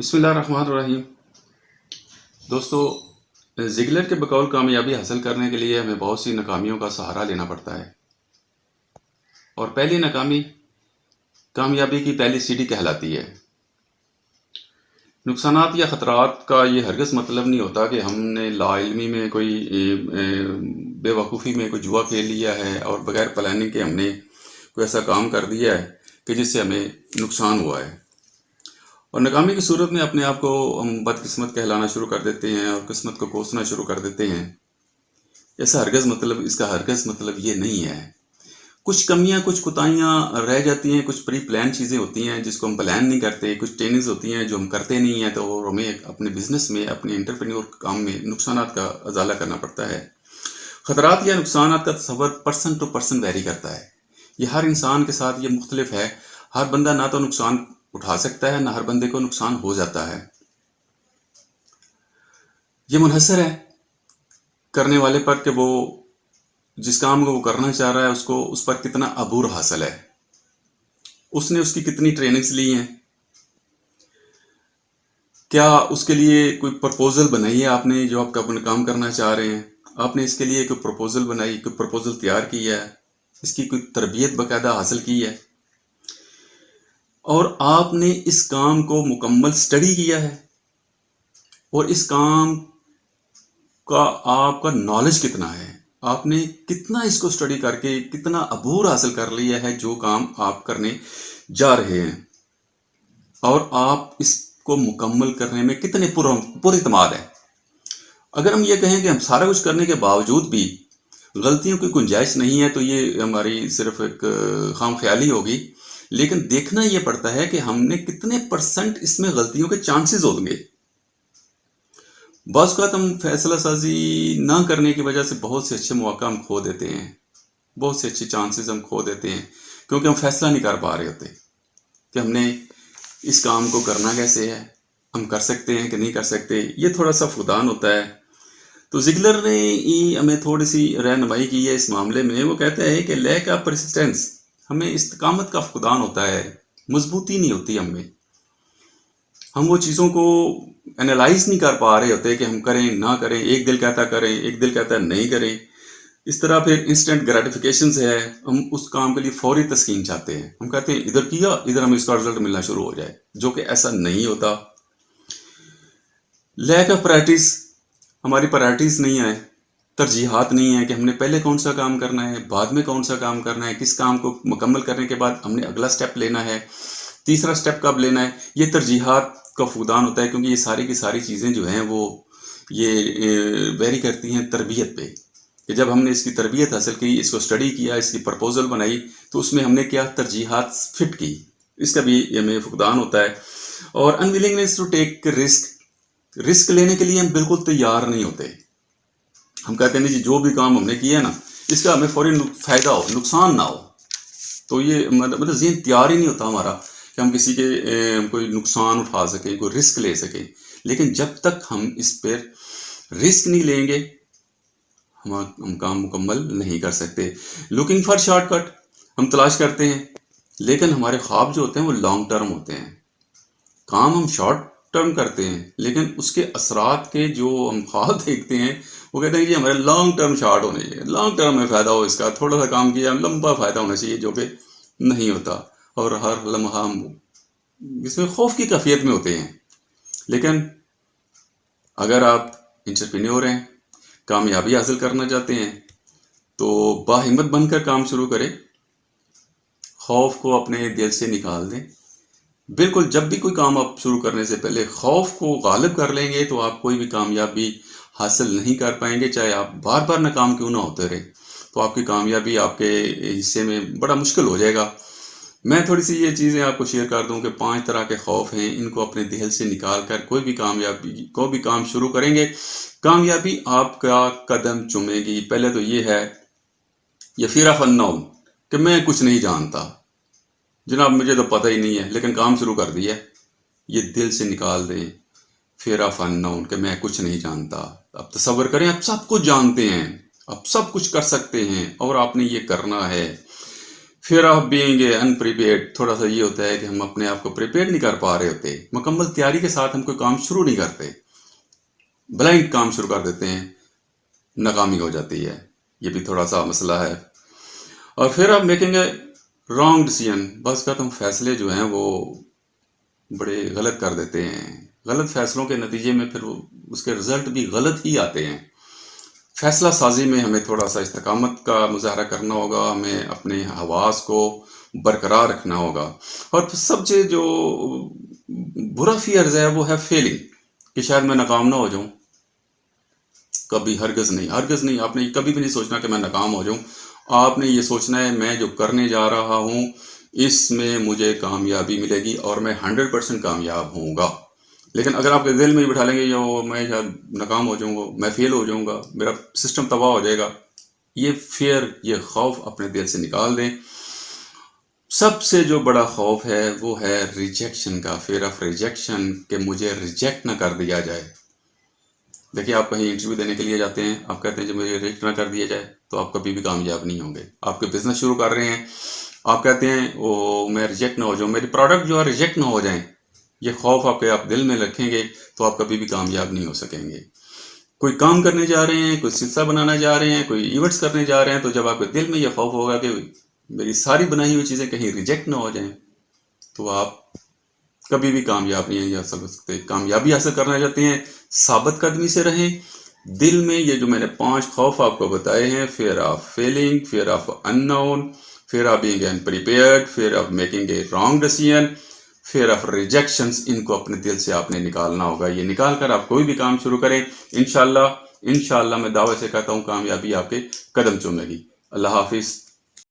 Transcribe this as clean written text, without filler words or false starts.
بسم اللہ الرحمن الرحیم۔ دوستو، زگلر کے بقول کامیابی حاصل کرنے کے لیے ہمیں بہت سی ناکامیوں کا سہارا لینا پڑتا ہے، اور پہلی ناکامی کامیابی کی پہلی سیڑھی کہلاتی ہے۔ نقصانات یا خطرات کا یہ ہرگز مطلب نہیں ہوتا کہ ہم نے لا علمی میں کوئی بے وقوفی میں کوئی جوا کھیل لیا ہے اور بغیر پلاننگ کے ہم نے کوئی ایسا کام کر دیا ہے کہ جس سے ہمیں نقصان ہوا ہے، اور ناکامی کی صورت میں اپنے آپ کو ہم بدقسمت کہلانا شروع کر دیتے ہیں اور قسمت کو کوسنا شروع کر دیتے ہیں۔ اس کا ہرگز مطلب یہ نہیں ہے۔ کچھ کمیاں، کچھ کوتاہیاں رہ جاتی ہیں، کچھ پری پلان چیزیں ہوتی ہیں جس کو ہم پلان نہیں کرتے، کچھ ٹریننگز ہوتی ہیں جو ہم کرتے نہیں ہیں، تو ہمیں اپنے بزنس میں، اپنے انٹرپرینور کام میں نقصانات کا ازالہ کرنا پڑتا ہے۔ خطرات یا نقصانات کا تصور پرسن ٹو پرسن ویری کرتا ہے۔ یہ ہر انسان کے ساتھ یہ مختلف ہے۔ ہر بندہ نہ تو نقصان اٹھا سکتا ہے، نہ ہر بندے کو نقصان ہو جاتا ہے۔ یہ منحصر ہے کرنے والے پر کہ وہ جس کام کو وہ کرنا چاہ رہا ہے اس پر کتنا عبور حاصل ہے، اس نے اس کی کتنی ٹریننگز لی ہیں، کیا اس کے لیے کوئی پرپوزل بنائی ہے آپ نے جو آپ کا اپنا کام کرنا چاہ رہے ہیں، آپ نے اس کے لیے کوئی پرپوزل بنائی، کوئی پرپوزل تیار کی ہے، اس کی کوئی تربیت باقاعدہ حاصل کی ہے، اور آپ نے اس کام کو مکمل سٹڈی کیا ہے، اور اس کام کا آپ کا نالج کتنا ہے، آپ نے کتنا اس کو سٹڈی کر کے کتنا عبور حاصل کر لیا ہے جو کام آپ کرنے جا رہے ہیں، اور آپ اس کو مکمل کرنے میں کتنے پر اعتماد ہیں۔ اگر ہم یہ کہیں کہ ہم سارا کچھ کرنے کے باوجود بھی غلطیوں کی گنجائش نہیں ہے تو یہ ہماری صرف ایک خام خیالی ہوگی، لیکن دیکھنا یہ پڑتا ہے کہ ہم نے کتنے پرسنٹ اس میں غلطیوں کے چانسز ہوں گے۔ بعض اوقات ہم فیصلہ سازی نہ کرنے کی وجہ سے بہت سے اچھے مواقع ہم کھو دیتے ہیں، بہت سے اچھے چانسز ہم کھو دیتے ہیں، کیونکہ ہم فیصلہ نہیں کر پا رہے ہوتے کہ ہم نے اس کام کو کرنا کیسے ہے، ہم کر سکتے ہیں کہ نہیں کر سکتے۔ یہ تھوڑا سا فقدان ہوتا ہے۔ تو زگلر نے ہمیں تھوڑی سی رہنمائی کی ہے اس معاملے میں۔ وہ کہتا ہے کہ لیک آف پرسسٹنس، ہمیں استقامت کا فقدان ہوتا ہے، مضبوطی نہیں ہوتی ہم میں، ہم وہ چیزوں کو انالائز نہیں کر پا رہے ہوتے کہ ہم کریں نہ کریں، ایک دل کہتا کریں، ایک دل کہتا نہیں کریں۔ اس طرح پھر انسٹنٹ گریٹیفیکیشنز ہے، ہم اس کام کے لیے فوری تسکین چاہتے ہیں، ہم کہتے ہیں ادھر کیا ادھر ہمیں اس کا رزلٹ ملنا شروع ہو جائے، جو کہ ایسا نہیں ہوتا۔ لیک آف پرائرٹیز، ہماری پرائرٹیز نہیں ہیں، ترجیحات نہیں ہیں کہ ہم نے پہلے کون سا کام کرنا ہے، بعد میں کون سا کام کرنا ہے، کس کام کو مکمل کرنے کے بعد ہم نے اگلا سٹیپ لینا ہے، تیسرا سٹیپ کب لینا ہے۔ یہ ترجیحات کا فقدان ہوتا ہے، کیونکہ یہ ساری کی ساری چیزیں جو ہیں وہ یہ ویری کرتی ہیں تربیت پہ، کہ جب ہم نے اس کی تربیت حاصل کی، اس کو سٹڈی کیا، اس کی پرپوزل بنائی، تو اس میں ہم نے کیا ترجیحات فٹ کی، اس کا بھی ہمیں فقدان ہوتا ہے۔ اور انویلنگنیس ٹو ٹیک رسک لینے کے لیے ہم بالکل تیار نہیں ہوتے۔ ہم کہتے ہیں جی جو بھی کام ہم نے کیا ہے نا، اس کا ہمیں فوری فائدہ ہو، نقصان نہ ہو، تو یہ مطلب ذہن تیار ہی نہیں ہوتا ہمارا کہ ہم کسی کے کوئی نقصان اٹھا سکیں، کوئی رسک لے سکیں۔ لیکن جب تک ہم اس پر رسک نہیں لیں گے ہم کام مکمل نہیں کر سکتے۔ لوکنگ فار شارٹ کٹ، ہم تلاش کرتے ہیں، لیکن ہمارے خواب جو ہوتے ہیں وہ لانگ ٹرم ہوتے ہیں۔ کام ہم شارٹ ٹرم کرتے ہیں، لیکن اس کے اثرات کے جو ہم خواب دیکھتے ہیں وہ کہتے ہیں کہ ہمارے لانگ ٹرم شارٹ ہونے چاہیے، لانگ ٹرم میں فائدہ ہو اس کا، تھوڑا سا کام کیا لمبا فائدہ ہونا چاہیے، جو کہ نہیں ہوتا، اور ہر لمحہ ہم اس میں خوف کی کیفیت میں ہوتے ہیں۔ لیکن اگر آپ انٹرپرینیور ہیں، کامیابی حاصل کرنا چاہتے ہیں، تو باہمت بن کر کام شروع کریں، خوف کو اپنے دل سے نکال دیں۔ بالکل جب بھی کوئی کام آپ شروع کرنے سے پہلے خوف کو غالب کر لیں گے تو آپ کوئی بھی کامیابی حاصل نہیں کر پائیں گے، چاہے آپ بار بار ناکام کیوں نہ ہوتے رہے، تو آپ کی کامیابی آپ کے حصے میں بڑا مشکل ہو جائے گا۔ میں تھوڑی سی یہ چیزیں آپ کو شیئر کر دوں کہ 5 طرح کے خوف ہیں، ان کو اپنے دل سے نکال کر کوئی بھی کام شروع کریں گے، کامیابی آپ کا قدم چومے گی۔ پہلے تو یہ ہے یہ فیئر آف اننون، کہ میں کچھ نہیں جانتا، جناب مجھے تو پتہ ہی نہیں ہے لیکن کام شروع کر دیا۔ یہ دل سے نکال دیں، فیئر آف اننون، کہ میں کچھ نہیں جانتا۔ اب تصور کریں آپ سب کچھ جانتے ہیں، آپ سب کچھ کر سکتے ہیں، اور آپ نے یہ کرنا ہے۔ فیئر آف بینگ انپریپیئرڈ، تھوڑا سا یہ ہوتا ہے کہ ہم اپنے آپ کو پریپیئر نہیں کر پا رہے ہوتے، مکمل تیاری کے ساتھ ہم کوئی کام شروع نہیں کرتے، بلائنڈ کام شروع کر دیتے ہیں، ناکامی ہو جاتی ہے، یہ بھی تھوڑا سا مسئلہ ہے۔ اور پھر آپ میکنگ اے رانگ ڈیسیژن، بس کا تم فیصلے جو ہیں وہ بڑے غلط کر دیتے ہیں، غلط فیصلوں کے نتیجے میں پھر اس کے رزلٹ بھی غلط ہی آتے ہیں۔ فیصلہ سازی میں ہمیں تھوڑا سا استقامت کا مظاہرہ کرنا ہوگا، ہمیں اپنے حواس کو برقرار رکھنا ہوگا، اور سب سے جو برا فیئرز ہے وہ ہے فیلنگ، کہ شاید میں ناکام نہ ہو جاؤں۔ کبھی ہرگز نہیں، آپ نے کبھی بھی نہیں سوچنا کہ میں ناکام ہو جاؤں، آپ نے یہ سوچنا ہے میں جو کرنے جا رہا ہوں اس میں مجھے کامیابی ملے گی اور میں 100% کامیاب ہوں گا۔ لیکن اگر آپ کے دل میں ہی بٹھا لیں گے میں شاید ناکام ہو جاؤں گا، میں فیل ہو جاؤں گا، میرا سسٹم تباہ ہو جائے گا، یہ فیئر، یہ خوف اپنے دل سے نکال دیں۔ سب سے جو بڑا خوف ہے وہ ہے ریجیکشن کا، فیئر آف ریجیکشن، کہ مجھے ریجیکٹ نہ کر دیا جائے۔ دیکھیے آپ کہیں انٹرویو دینے کے لیے جاتے ہیں، آپ کہتے ہیں جب مجھے ریجیکٹ نہ کر دیا جائے تو آپ کبھی بھی کامیاب نہیں ہوں گے۔ آپ کے بزنس شروع کر رہے ہیں، آپ کہتے ہیں میں ریجیکٹ نہ ہو جاؤں، میری پروڈکٹ جو ہے ریجیکٹ نہ ہو جائیں، یہ خوف آپ دل میں رکھیں گے تو آپ کبھی بھی کامیاب نہیں ہو سکیں گے۔ کوئی کام کرنے جا رہے ہیں، کوئی سلسلہ بنانا جا رہے ہیں، کوئی ایونٹس کرنے جا رہے ہیں، تو جب آپ کے دل میں یہ خوف ہوگا کہ میری ساری بنائی ہوئی چیزیں کہیں ریجیکٹ نہ ہو جائیں، تو آپ کبھی بھی کامیاب نہیں حاصل ہو سکتے۔ کامیابی حاصل کرنا چاہتے ہیں، ثابت قدمی سے رہیں، دل میں یہ جو میں نے 5 خوف آپ کو بتائے ہیں، fear of failing, fear of unknown, fear of being unprepared, fear of making a wrong decision, fear of rejections, ان کو اپنے دل سے آپ نے نکالنا ہوگا۔ یہ نکال کر آپ کوئی بھی کام شروع کریں، انشاءاللہ میں دعوے سے کہتا ہوں کامیابی آپ کے قدم چومے گی۔ اللہ حافظ۔